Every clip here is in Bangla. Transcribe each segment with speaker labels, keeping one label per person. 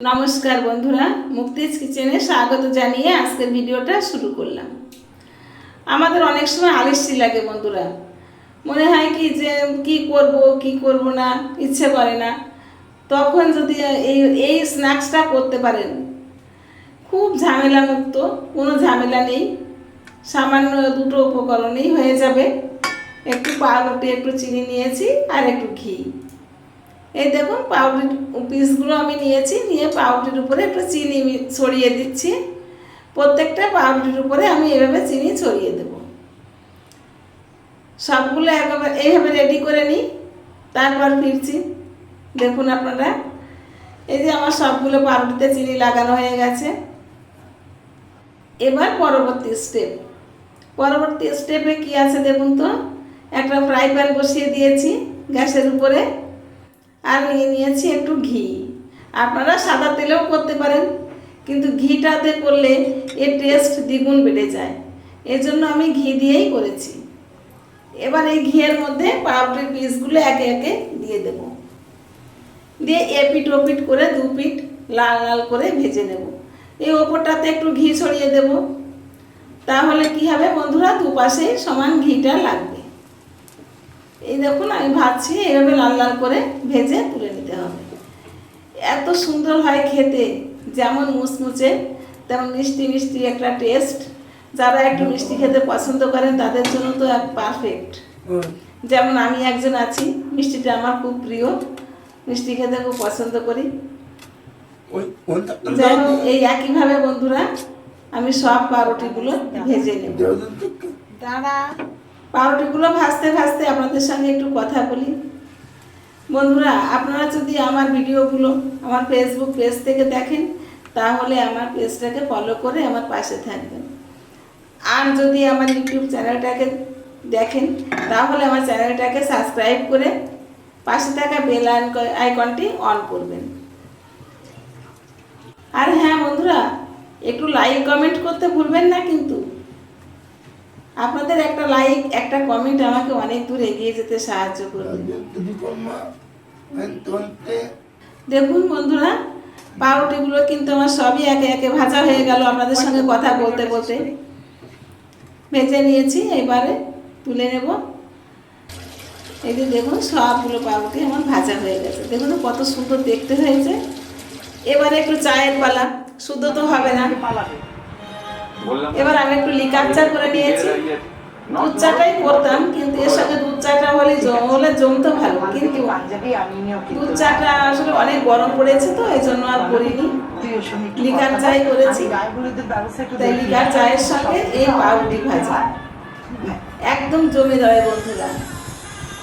Speaker 1: নমস্কার বন্ধুরা, মুক্তিজ কিচেনে স্বাগত জানিয়ে আজকের ভিডিওটা শুরু করলাম। আমাদের অনেক সময় আলস্যি লাগে বন্ধুরা, মনে হয় কি যে কি করব না, ইচ্ছে করে না। তখন যদি এই স্ন্যাক্সটা করতে পারেন, খুব ঝামেলা মুক্ত, কোনো ঝামেলা নেই, সামান্য দুটো উপকরণেই হয়ে যাবে। একটু পাউরুটি, একটু চিনি নিয়েছি আর একটু ঘি। এই দেখুন পাউরুটির পিসগুলো আমি নিয়েছি, নিয়ে পাউরুটির উপরে একটু চিনি ছড়িয়ে দিচ্ছি। প্রত্যেকটা পাউরুটির উপরে আমি এভাবে চিনি ছড়িয়ে দেব। সবগুলো এইভাবে রেডি করে নিই, তারপর ফিরছি। দেখুন আপনারা, এই যে আমার সবগুলো পাউরুটিতে চিনি লাগানো হয়ে গেছে। এবার পরবর্তী স্টেপে কি আছে দেখুন তো। একটা ফ্রাই প্যান বসিয়ে দিয়েছি গ্যাসের উপরে, আর নিয়েছি একটু ঘি। আপনারা সাদা তেলেও করতে পারেন, কিন্তু ঘিটাতে করলে এর টেস্ট দ্বিগুণ বেড়ে যায়, এজন্য আমি ঘি দিয়েই করেছি। এবার এই ঘিয়ের মধ্যে পাউরুটির পিসগুলো একে একে দিয়ে দেব, দিয়ে এপিট ওপিট করে দু পিঠ লাল লাল করে ভেজে নেব। এই ওপরটাতে একটু ঘি ছড়িয়ে দেব, তাহলে কি হবে বন্ধুরা, দুপাশে সমান ঘিটা লাগবে। এই দেখুন আমি ভাজছি, এইভাবে লাল লাল করে ভেজে তুলে নিতে হবে। এত সুন্দর হয় খেতে, যেমন মুচমুচে তেমন মিষ্টি মিষ্টি একটা টেস্ট। যারা একটু মিষ্টি খেতে পছন্দ করেন তাদের জন্য তো পারফেক্ট। যেমন আমি একজন আছি, মিষ্টিটা আমার খুব প্রিয়, মিষ্টি খেতে খুব পছন্দ করি। যাই হোক, এই একইভাবে বন্ধুরা আমি সব পাউরুটিগুলো ভেজে নেব। পাউরুটিগুলো ভাজতে ভাজতে আপনাদের সঙ্গে একটু কথা বলি। বন্ধুরা, আপনারা যদি আমার ভিডিওগুলো আমার ফেসবুক পেজ থেকে দেখেন, তাহলে আমার পেজটাকে ফলো করে আমার পাশে থাকবেন। আর যদি আমার ইউটিউব চ্যানেলটাকে দেখেন, তাহলে আমার চ্যানেলটাকে সাবস্ক্রাইব করে পাশে থাকা বেল আইকনটি অন করবেন। আর হ্যাঁ বন্ধুরা, একটু লাইক কমেন্ট করতে ভুলবেন না কিন্তু। আপনাদের একটা লাইক, একটা কমেন্ট আমাকে অনেক দূর এগিয়ে যেতে সাহায্য করবে। দেখুন বন্ধুরা, পাউরুটিগুলো কিন্তু আমার সবই একে একে ভাজা হয়ে গেল। আপনাদের সঙ্গে কথা বলতে বলতে ভেজে নিয়েছি, এবারে তুলে নেব। এই যে দেখুন, সবগুলো পাউরুটি আমার ভাজা হয়ে গেছে। দেখুন কত সুন্দর দেখতে হয়েছে। এবারে একটু চায়ের পালা, শুদ্ধ তো হবে না। এবার আমি একটু লিকার চা করে নিয়েছি। দুধ চাটাই করতাম, কিন্তু এর সঙ্গে দুধ চাটা হলে জমতো ভালো, কিন্তু দুধ চাটা আসলে অনেক গরম পড়েছে তো এই জন্য আর করিনি, লিকার চাই করেছি। তাই লিকার চায়ের সঙ্গে এই পাউরুটি ভাজা একদম জমে যাবে বন্ধুরা।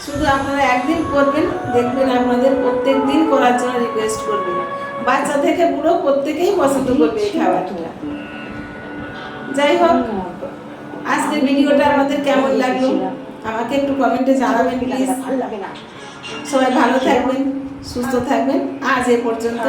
Speaker 1: শুধু আপনারা একদিন করবেন, দেখবেন আপনাদের প্রত্যেক দিন করার জন্য রিকোয়েস্ট করবেন। বাচ্চা থেকে বুড়ো প্রত্যেকেই পছন্দ করবে এই খাবারটা। যাই হোক, আজকের ভিডিওটা আমাদের কেমন লাগলো আমাকে একটু কমেন্টে জানাবেন প্লিজ। সবাই ভালো থাকবেন, সুস্থ থাকবেন। আজ এ পর্যন্ত।